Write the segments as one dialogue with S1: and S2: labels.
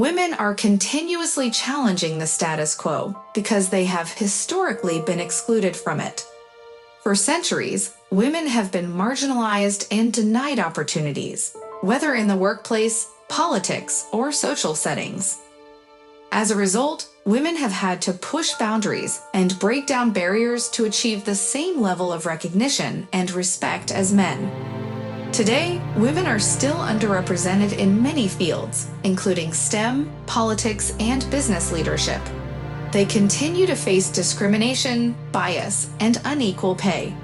S1: Women are continuously challenging the status quo because they have historically been excluded from it. For centuries, women have been marginalized and denied opportunities, whether in the workplace, politics, or social settings. As a result, women have had to push boundaries and break down barriers to achieve the same level of recognition and respect as men. Today, women are still underrepresented in many fields, including STEM, politics, and business leadership. They continue to face discrimination, bias, and unequal pay.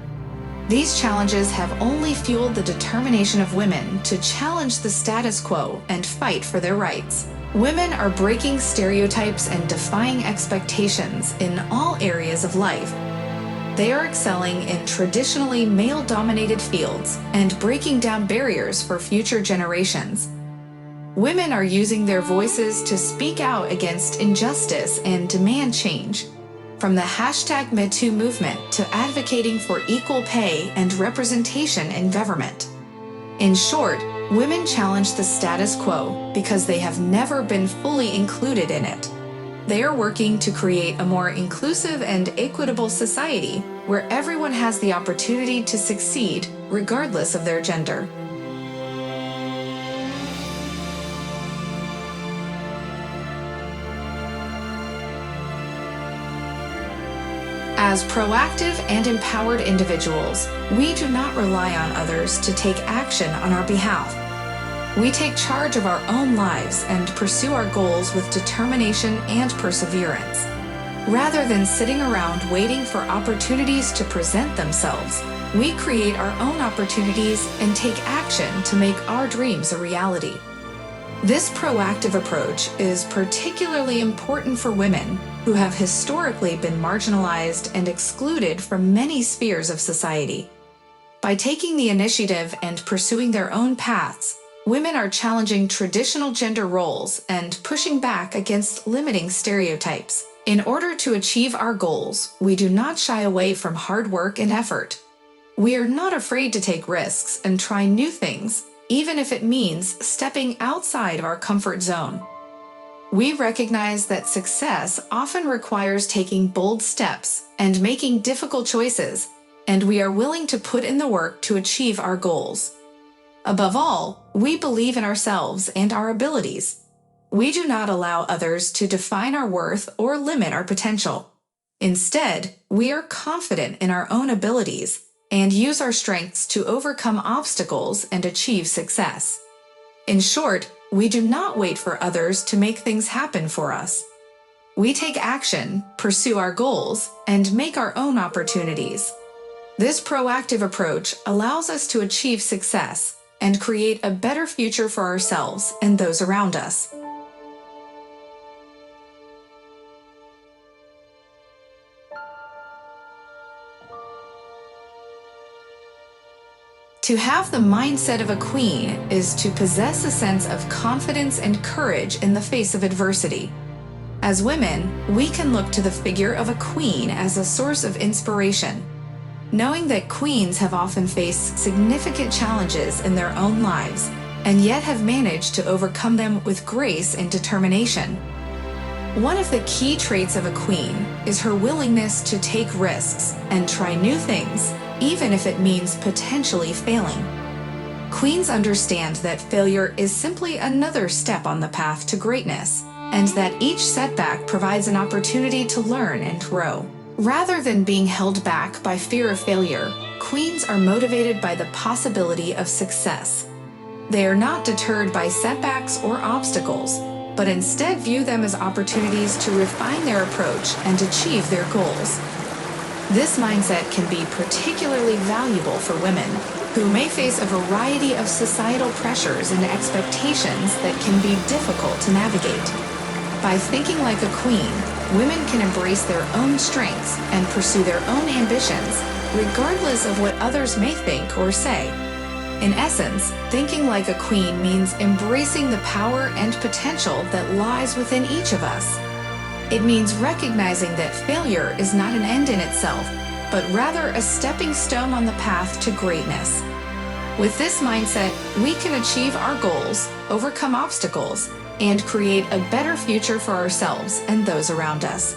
S1: These challenges have only fueled the determination of women to challenge the status quo and fight for their rights. Women are breaking stereotypes and defying expectations in all areas of life. They are excelling in traditionally male-dominated fields and breaking down barriers for future generations. Women are using their voices to speak out against injustice and demand change, from the #MeToo movement to advocating for equal pay and representation in government. In short, women challenge the status quo because they have never been fully included in it. They are working to create a more inclusive and equitable society where everyone has the opportunity to succeed regardless of their gender. As proactive and empowered individuals, we do not rely on others to take action on our behalf. We take charge of our own lives and pursue our goals with determination and perseverance. Rather than sitting around waiting for opportunities to present themselves, we create our own opportunities and take action to make our dreams a reality. This proactive approach is particularly important for women who have historically been marginalized and excluded from many spheres of society. By taking the initiative and pursuing their own paths, women are challenging traditional gender roles and pushing back against limiting stereotypes. In order to achieve our goals, we do not shy away from hard work and effort. We are not afraid to take risks and try new things, even if it means stepping outside of our comfort zone. We recognize that success often requires taking bold steps and making difficult choices, and we are willing to put in the work to achieve our goals. Above all, we believe in ourselves and our abilities. We do not allow others to define our worth or limit our potential. Instead, we are confident in our own abilities and use our strengths to overcome obstacles and achieve success. In short, we do not wait for others to make things happen for us. We take action, pursue our goals, and make our own opportunities. This proactive approach allows us to achieve success and create a better future for ourselves and those around us. To have the mindset of a queen is to possess a sense of confidence and courage in the face of adversity. As women, we can look to the figure of a queen as a source of inspiration, knowing that queens have often faced significant challenges in their own lives and yet have managed to overcome them with grace and determination. One of the key traits of a queen is her willingness to take risks and try new things, even if it means potentially failing. Queens understand that failure is simply another step on the path to greatness, and that each setback provides an opportunity to learn and grow. Rather than being held back by fear of failure, queens are motivated by the possibility of success. They are not deterred by setbacks or obstacles, but instead view them as opportunities to refine their approach and achieve their goals. This mindset can be particularly valuable for women who may face a variety of societal pressures and expectations that can be difficult to navigate. By thinking like a queen, women can embrace their own strengths and pursue their own ambitions, regardless of what others may think or say. In essence, thinking like a queen means embracing the power and potential that lies within each of us. It means recognizing that failure is not an end in itself, but rather a stepping stone on the path to greatness. With this mindset, we can achieve our goals, overcome obstacles, and create a better future for ourselves and those around us.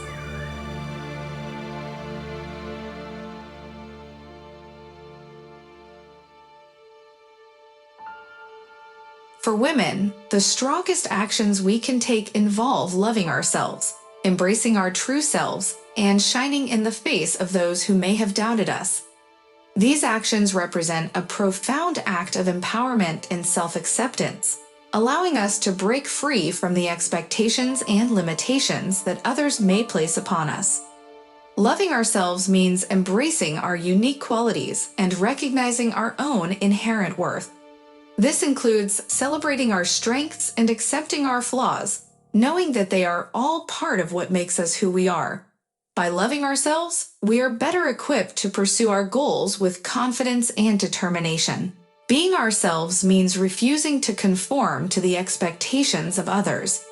S1: For women, the strongest actions we can take involve loving ourselves, embracing our true selves, and shining in the face of those who may have doubted us. These actions represent a profound act of empowerment and self-acceptance, allowing us to break free from the expectations and limitations that others may place upon us. Loving ourselves means embracing our unique qualities and recognizing our own inherent worth. This includes celebrating our strengths and accepting our flaws, knowing that they are all part of what makes us who we are. By loving ourselves, we are better equipped to pursue our goals with confidence and determination. Being ourselves means refusing to conform to the expectations of others.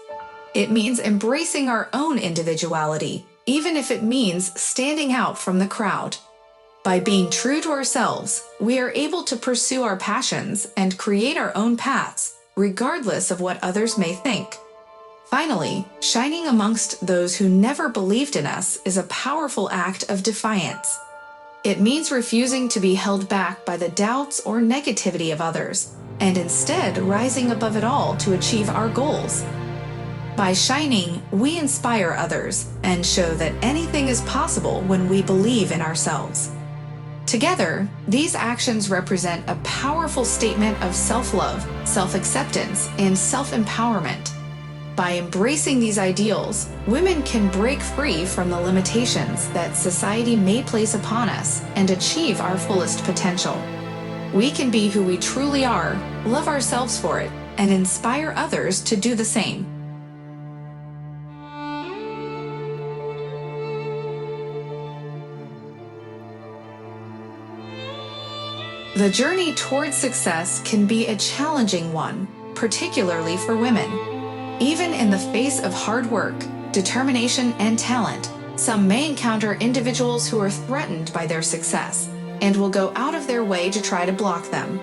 S1: It means embracing our own individuality, even if it means standing out from the crowd. By being true to ourselves, we are able to pursue our passions and create our own paths, regardless of what others may think. Finally, shining amongst those who never believed in us is a powerful act of defiance. It means refusing to be held back by the doubts or negativity of others, and instead rising above it all to achieve our goals. By shining, we inspire others and show that anything is possible when we believe in ourselves. Together, these actions represent a powerful statement of self-love, self-acceptance, and self-empowerment. By embracing these ideals, women can break free from the limitations that society may place upon us and achieve our fullest potential. We can be who we truly are, love ourselves for it, and inspire others to do the same. The journey towards success can be a challenging one, particularly for women. Even in the face of hard work, determination, and talent, some may encounter individuals who are threatened by their success and will go out of their way to try to block them.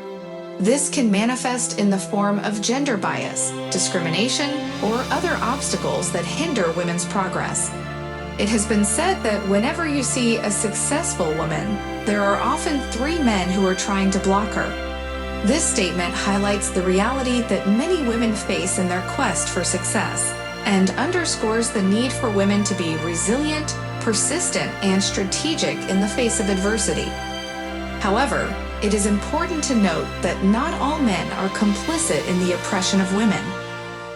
S1: This can manifest in the form of gender bias, discrimination, or other obstacles that hinder women's progress. It has been said that whenever you see a successful woman, there are often 3 men who are trying to block her. This statement highlights the reality that many women face in their quest for success and underscores the need for women to be resilient, persistent, and strategic in the face of adversity. However, it is important to note that not all men are complicit in the oppression of women.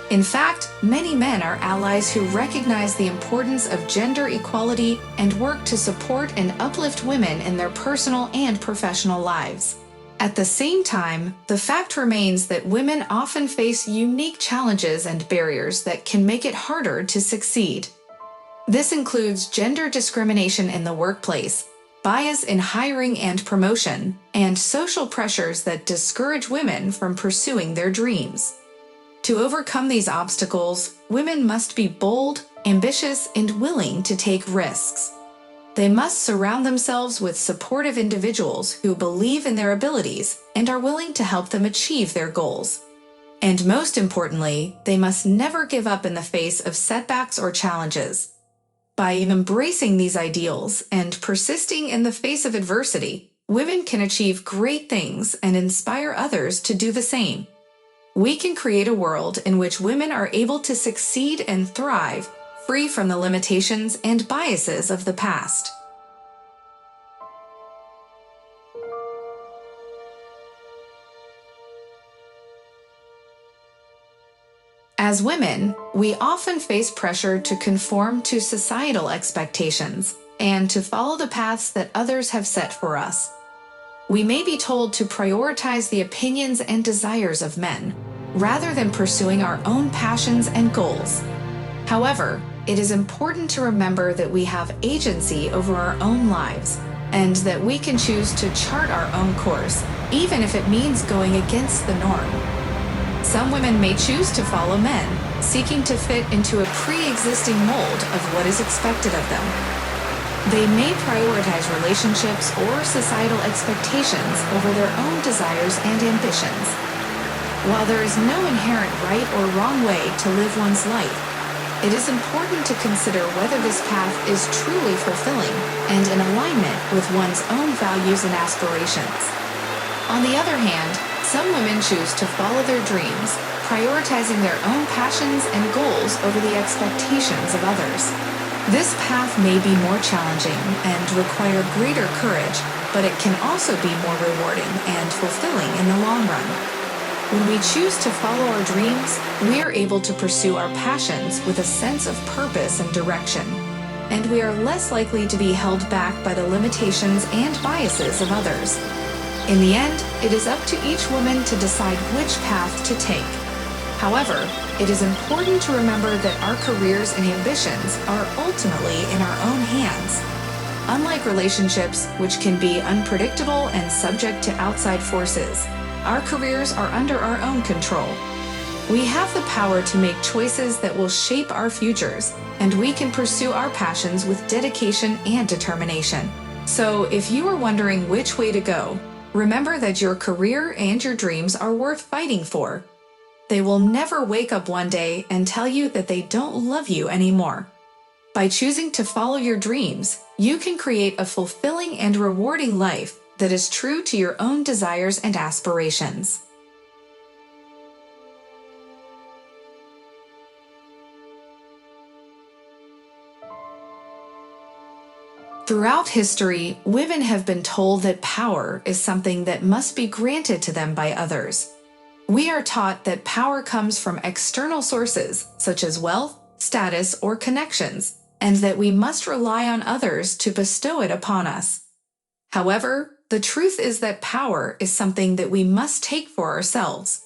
S1: In fact, many men are allies who recognize the importance of gender equality and work to support and uplift women in their personal and professional lives. At the same time, the fact remains that women often face unique challenges and barriers that can make it harder to succeed. This includes gender discrimination in the workplace, bias in hiring and promotion, and social pressures that discourage women from pursuing their dreams. To overcome these obstacles, women must be bold, ambitious, and willing to take risks. They must surround themselves with supportive individuals who believe in their abilities and are willing to help them achieve their goals. And most importantly, they must never give up in the face of setbacks or challenges. By embracing these ideals and persisting in the face of adversity, women can achieve great things and inspire others to do the same. We can create a world in which women are able to succeed and thrive, free from the limitations and biases of the past. As women, we often face pressure to conform to societal expectations and to follow the paths that others have set for us. We may be told to prioritize the opinions and desires of men, rather than pursuing our own passions and goals. However, it is important to remember that we have agency over our own lives, and that we can choose to chart our own course, even if it means going against the norm. Some women may choose to follow men, seeking to fit into a pre-existing mold of what is expected of them. They may prioritize relationships or societal expectations over their own desires and ambitions. While there is no inherent right or wrong way to live one's life, it is important to consider whether this path is truly fulfilling and in alignment with one's own values and aspirations. On the other hand, some women choose to follow their dreams, prioritizing their own passions and goals over the expectations of others. This path may be more challenging and require greater courage, but it can also be more rewarding and fulfilling in the long run. When we choose to follow our dreams, we are able to pursue our passions with a sense of purpose and direction, and we are less likely to be held back by the limitations and biases of others. In the end, it is up to each woman to decide which path to take. However, it is important to remember that our careers and ambitions are ultimately in our own hands. Unlike relationships, which can be unpredictable and subject to outside forces, our careers are under our own control. We have the power to make choices that will shape our futures, and we can pursue our passions with dedication and determination. So, if you are wondering which way to go, remember that your career and your dreams are worth fighting for. They will never wake up one day and tell you that they don't love you anymore. By choosing to follow your dreams, you can create a fulfilling and rewarding life that is true to your own desires and aspirations. Throughout history, women have been told that power is something that must be granted to them by others. We are taught that power comes from external sources, such as wealth, status, or connections, and that we must rely on others to bestow it upon us. However, the truth is that power is something that we must take for ourselves.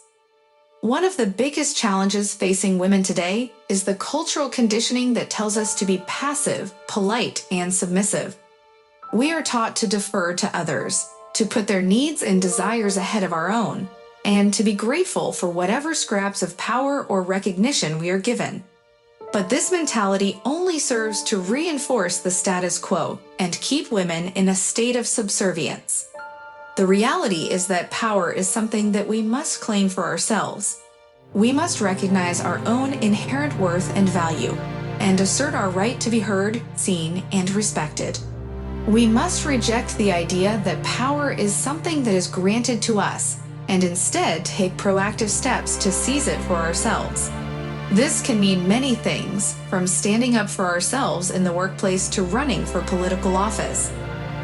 S1: One of the biggest challenges facing women today is the cultural conditioning that tells us to be passive, polite, and submissive. We are taught to defer to others, to put their needs and desires ahead of our own, and to be grateful for whatever scraps of power or recognition we are given. But this mentality only serves to reinforce the status quo and keep women in a state of subservience. The reality is that power is something that we must claim for ourselves. We must recognize our own inherent worth and value, and assert our right to be heard, seen, and respected. We must reject the idea that power is something that is granted to us, and instead take proactive steps to seize it for ourselves. This can mean many things, from standing up for ourselves in the workplace to running for political office.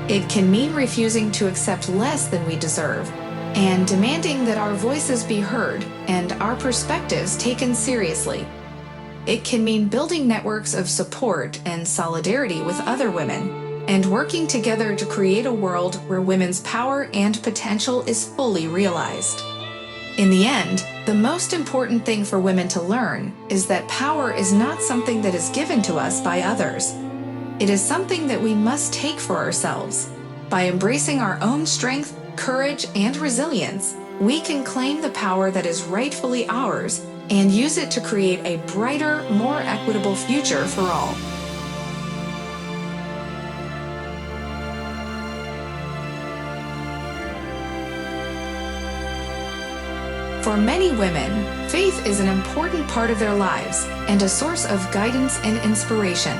S1: It can mean refusing to accept less than we deserve, and demanding that our voices be heard and our perspectives taken seriously. It can mean building networks of support and solidarity with other women, and working together to create a world where women's power and potential is fully realized. In the end, the most important thing for women to learn is that power is not something that is given to us by others. It is something that we must take for ourselves. By embracing our own strength, courage, and resilience, we can claim the power that is rightfully ours and use it to create a brighter, more equitable future for all. For many women, faith is an important part of their lives and a source of guidance and inspiration.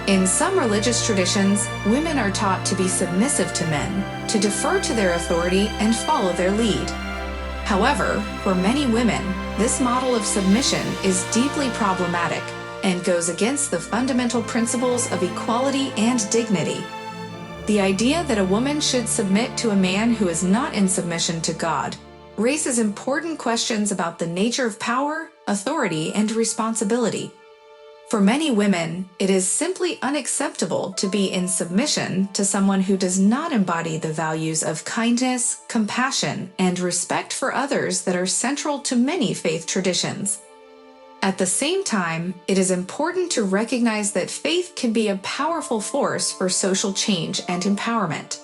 S1: In some religious traditions, women are taught to be submissive to men, to defer to their authority and follow their lead. However, for many women, this model of submission is deeply problematic and goes against the fundamental principles of equality and dignity. The idea that a woman should submit to a man who is not in submission to God raises important questions about the nature of power, authority, and responsibility. For many women, it is simply unacceptable to be in submission to someone who does not embody the values of kindness, compassion, and respect for others that are central to many faith traditions. At the same time, it is important to recognize that faith can be a powerful force for social change and empowerment.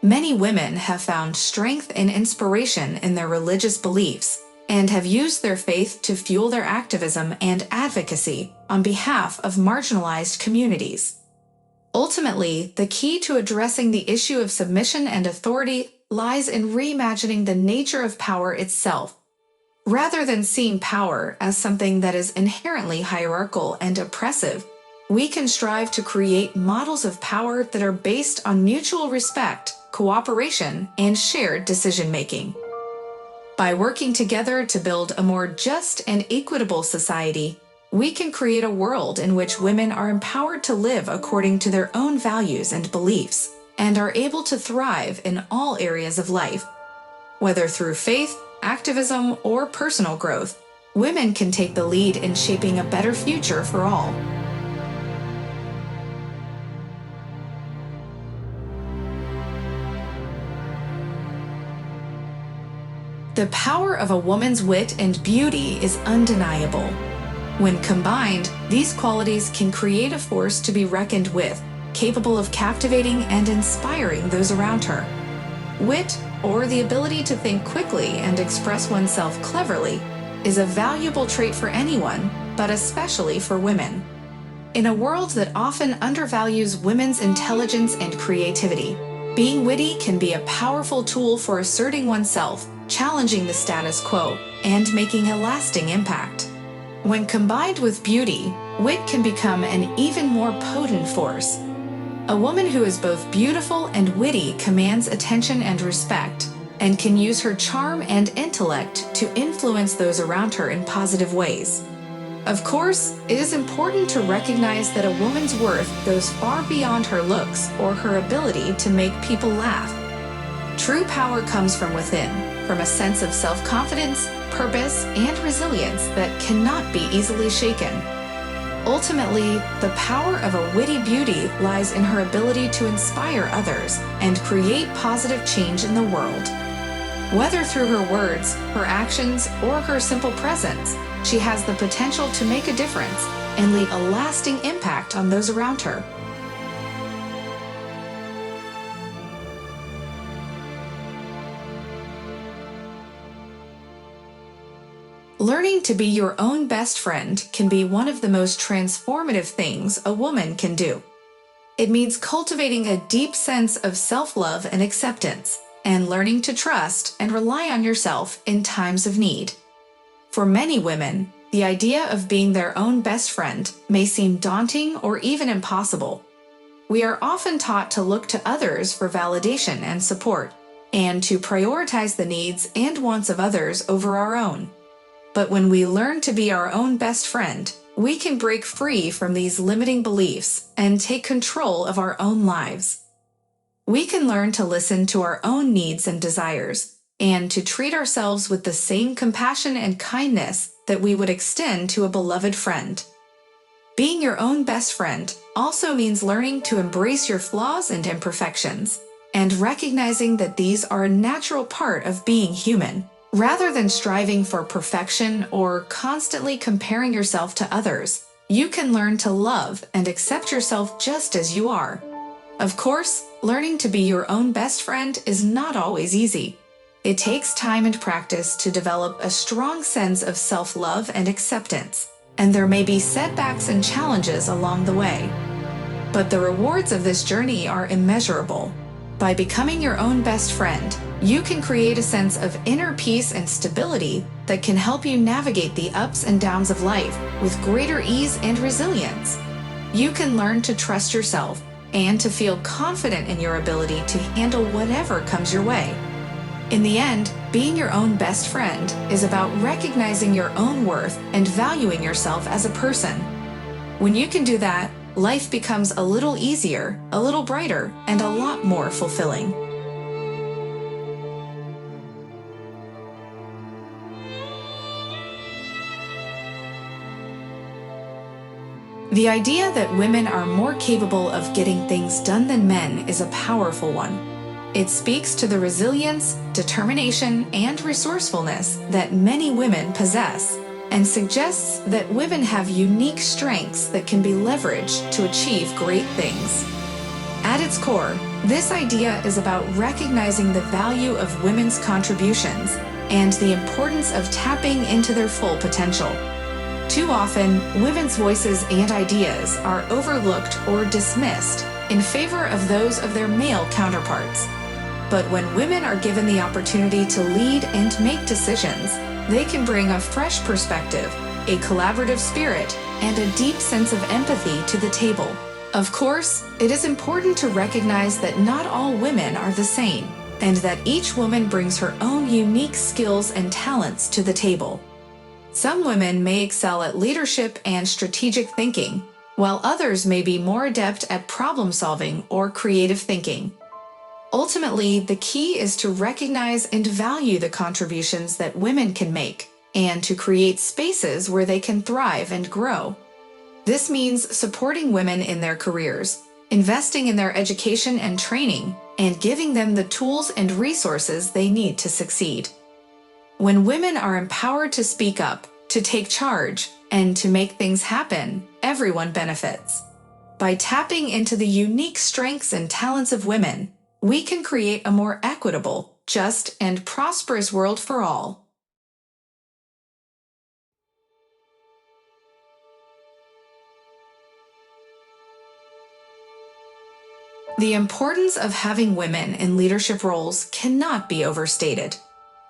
S1: Many women have found strength and inspiration in their religious beliefs and have used their faith to fuel their activism and advocacy on behalf of marginalized communities. Ultimately, the key to addressing the issue of submission and authority lies in reimagining the nature of power itself. Rather than seeing power as something that is inherently hierarchical and oppressive, we can strive to create models of power that are based on mutual respect, cooperation, and shared decision-making. By working together to build a more just and equitable society, we can create a world in which women are empowered to live according to their own values and beliefs, and are able to thrive in all areas of life. Whether through faith, activism, or personal growth, women can take the lead in shaping a better future for all. The power of a woman's wit and beauty is undeniable. When combined, these qualities can create a force to be reckoned with, capable of captivating and inspiring those around her. Wit, or the ability to think quickly and express oneself cleverly, is a valuable trait for anyone, but especially for women. In a world that often undervalues women's intelligence and creativity, being witty can be a powerful tool for asserting oneself, challenging the status quo, and making a lasting impact. When combined with beauty, wit can become an even more potent force. A woman who is both beautiful and witty commands attention and respect, and can use her charm and intellect to influence those around her in positive ways. Of course, it is important to recognize that a woman's worth goes far beyond her looks or her ability to make people laugh. True power comes from within, from a sense of self-confidence, purpose, and resilience that cannot be easily shaken. Ultimately, the power of a witty beauty lies in her ability to inspire others and create positive change in the world. Whether through her words, her actions, or her simple presence, she has the potential to make a difference and leave a lasting impact on those around her. Learning to be your own best friend can be one of the most transformative things a woman can do. It means cultivating a deep sense of self-love and acceptance, and learning to trust and rely on yourself in times of need. For many women, the idea of being their own best friend may seem daunting or even impossible. We are often taught to look to others for validation and support, and to prioritize the needs and wants of others over our own. But when we learn to be our own best friend, we can break free from these limiting beliefs and take control of our own lives. We can learn to listen to our own needs and desires, and to treat ourselves with the same compassion and kindness that we would extend to a beloved friend. Being your own best friend also means learning to embrace your flaws and imperfections, and recognizing that these are a natural part of being human. Rather than striving for perfection or constantly comparing yourself to others, you can learn to love and accept yourself just as you are. Of course, learning to be your own best friend is not always easy. It takes time and practice to develop a strong sense of self-love and acceptance, and there may be setbacks and challenges along the way. But the rewards of this journey are immeasurable. By becoming your own best friend, you can create a sense of inner peace and stability that can help you navigate the ups and downs of life with greater ease and resilience. You can learn to trust yourself and to feel confident in your ability to handle whatever comes your way. In the end, being your own best friend is about recognizing your own worth and valuing yourself as a person. When you can do that, life becomes a little easier, a little brighter, and a lot more fulfilling. The idea that women are more capable of getting things done than men is a powerful one. It speaks to the resilience, determination, and resourcefulness that many women possess, and suggests that women have unique strengths that can be leveraged to achieve great things. At its core, this idea is about recognizing the value of women's contributions and the importance of tapping into their full potential. Too often, women's voices and ideas are overlooked or dismissed in favor of those of their male counterparts. But when women are given the opportunity to lead and make decisions, they can bring a fresh perspective, a collaborative spirit, and a deep sense of empathy to the table. Of course, it is important to recognize that not all women are the same, and that each woman brings her own unique skills and talents to the table. Some women may excel at leadership and strategic thinking, while others may be more adept at problem solving or creative thinking. Ultimately, the key is to recognize and value the contributions that women can make, and to create spaces where they can thrive and grow. This means supporting women in their careers, investing in their education and training, and giving them the tools and resources they need to succeed. When women are empowered to speak up, to take charge, and to make things happen, everyone benefits. By tapping into the unique strengths and talents of women, we can create a more equitable, just, and prosperous world for all. The importance of having women in leadership roles cannot be overstated.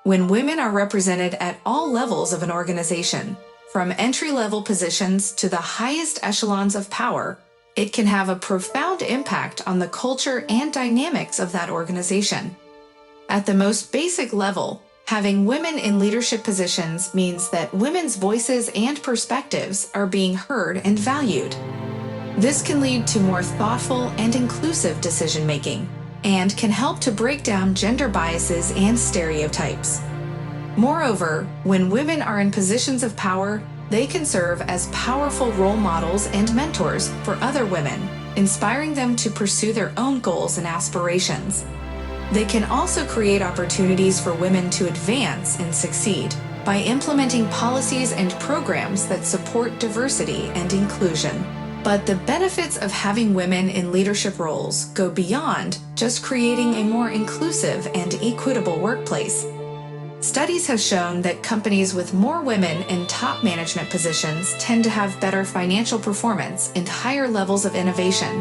S1: When women are represented at all levels of an organization, from entry-level positions to the highest echelons of power, it can have a profound impact on the culture and dynamics of that organization. At the most basic level, having women in leadership positions means that women's voices and perspectives are being heard and valued. This can lead to more thoughtful and inclusive decision-making, and can help to break down gender biases and stereotypes. Moreover, when women are in positions of power, they can serve as powerful role models and mentors for other women, inspiring them to pursue their own goals and aspirations. They can also create opportunities for women to advance and succeed by implementing policies and programs that support diversity and inclusion. But the benefits of having women in leadership roles go beyond just creating a more inclusive and equitable workplace. Studies have shown that companies with more women in top management positions tend to have better financial performance and higher levels of innovation.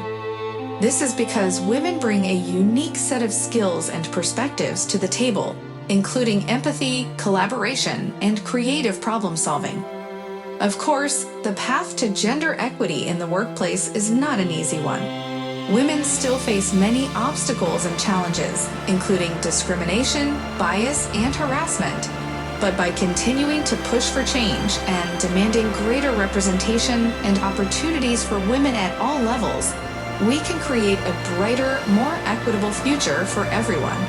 S1: This is because women bring a unique set of skills and perspectives to the table, including empathy, collaboration, and creative problem solving. Of course, the path to gender equity in the workplace is not an easy one. Women still face many obstacles and challenges, including discrimination, bias, and harassment. But by continuing to push for change and demanding greater representation and opportunities for women at all levels, we can create a brighter, more equitable future for everyone.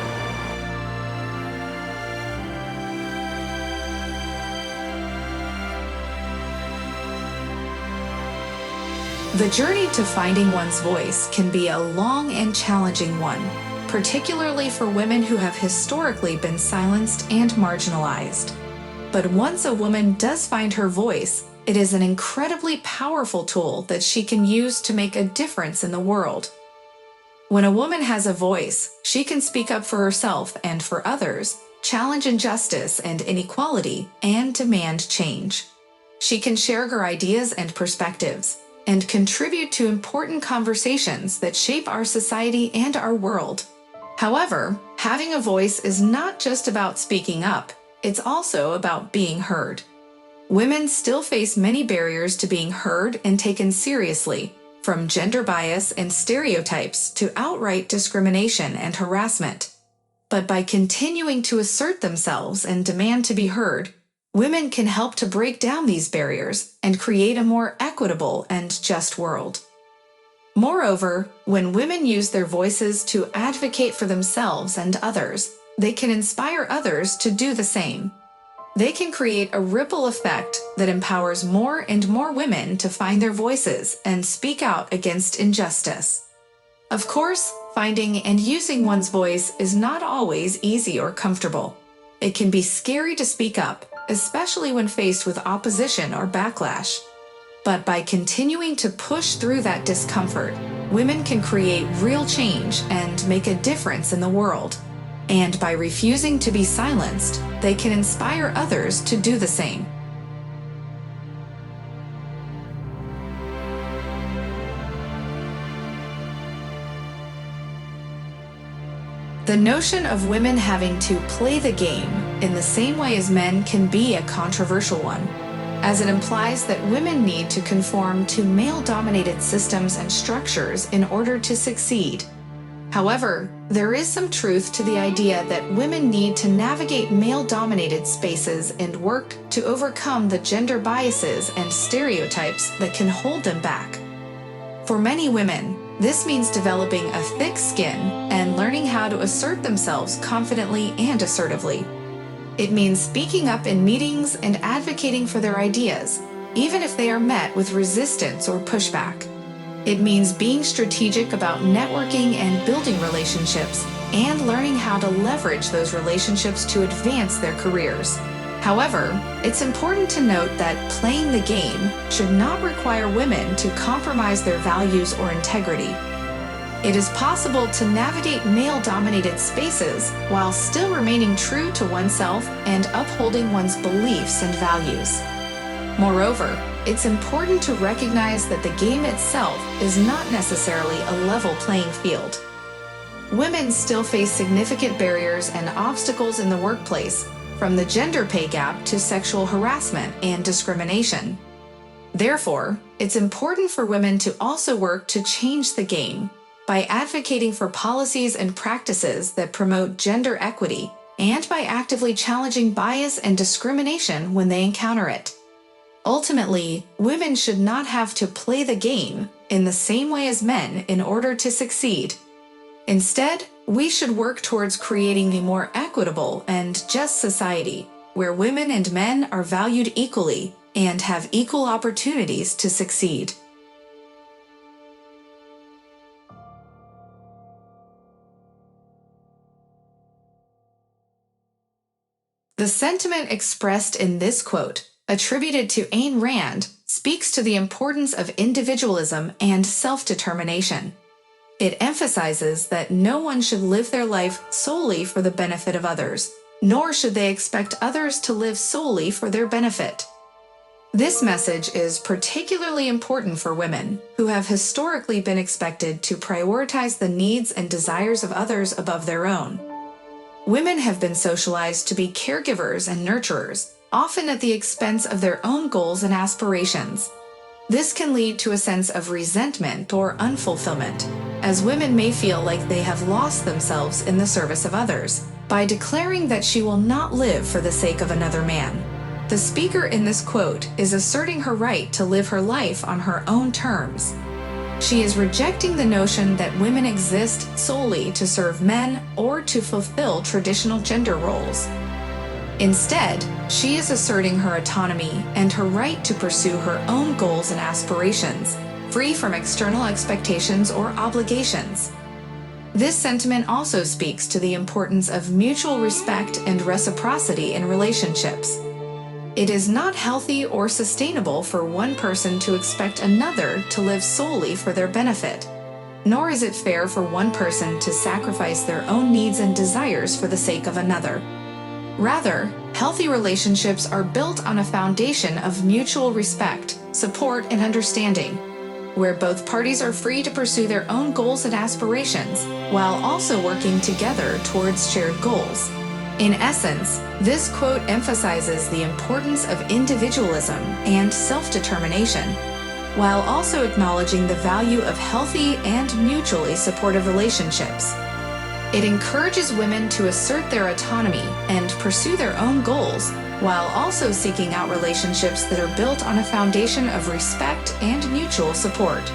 S1: The journey to finding one's voice can be a long and challenging one, particularly for women who have historically been silenced and marginalized. But once a woman does find her voice, it is an incredibly powerful tool that she can use to make a difference in the world. When a woman has a voice, she can speak up for herself and for others, challenge injustice and inequality, and demand change. She can share her ideas and perspectives, and contribute to important conversations that shape our society and our world. However, having a voice is not just about speaking up, it's also about being heard. Women still face many barriers to being heard and taken seriously, from gender bias and stereotypes to outright discrimination and harassment. But by continuing to assert themselves and demand to be heard, women can help to break down these barriers and create a more equitable and just world. Moreover, when women use their voices to advocate for themselves and others, they can inspire others to do the same. They can create a ripple effect that empowers more and more women to find their voices and speak out against injustice. Of course, finding and using one's voice is not always easy or comfortable. It can be scary to speak up, especially when faced with opposition or backlash. But by continuing to push through that discomfort, women can create real change and make a difference in the world. And by refusing to be silenced, they can inspire others to do the same. The notion of women having to play the game in the same way as men can be a controversial one, as it implies that women need to conform to male-dominated systems and structures in order to succeed. However, there is some truth to the idea that women need to navigate male-dominated spaces and work to overcome the gender biases and stereotypes that can hold them back. For many women, this means developing a thick skin and learning how to assert themselves confidently and assertively. It means speaking up in meetings and advocating for their ideas, even if they are met with resistance or pushback. It means being strategic about networking and building relationships, and learning how to leverage those relationships to advance their careers. However, it's important to note that playing the game should not require women to compromise their values or integrity. It is possible to navigate male-dominated spaces while still remaining true to oneself and upholding one's beliefs and values. Moreover, it's important to recognize that the game itself is not necessarily a level playing field. Women still face significant barriers and obstacles in the workplace, from the gender pay gap to sexual harassment and discrimination. Therefore, it's important for women to also work to change the game by advocating for policies and practices that promote gender equity and by actively challenging bias and discrimination when they encounter it. Ultimately, women should not have to play the game in the same way as men in order to succeed. Instead, we should work towards creating a more equitable and just society where women and men are valued equally and have equal opportunities to succeed. The sentiment expressed in this quote, attributed to Ayn Rand, speaks to the importance of individualism and self-determination. It emphasizes that no one should live their life solely for the benefit of others, nor should they expect others to live solely for their benefit. This message is particularly important for women who have historically been expected to prioritize the needs and desires of others above their own. Women have been socialized to be caregivers and nurturers, often at the expense of their own goals and aspirations. This can lead to a sense of resentment or unfulfillment, as women may feel like they have lost themselves in the service of others by declaring that she will not live for the sake of another man. The speaker in this quote is asserting her right to live her life on her own terms. She is rejecting the notion that women exist solely to serve men or to fulfill traditional gender roles. Instead, she is asserting her autonomy and her right to pursue her own goals and aspirations, free from external expectations or obligations. This sentiment also speaks to the importance of mutual respect and reciprocity in relationships. It is not healthy or sustainable for one person to expect another to live solely for their benefit, nor is it fair for one person to sacrifice their own needs and desires for the sake of another. Rather, healthy relationships are built on a foundation of mutual respect, support, and understanding, where both parties are free to pursue their own goals and aspirations, while also working together towards shared goals. In essence, this quote emphasizes the importance of individualism and self-determination, while also acknowledging the value of healthy and mutually supportive relationships. It encourages women to assert their autonomy and pursue their own goals, while also seeking out relationships that are built on a foundation of respect and mutual support.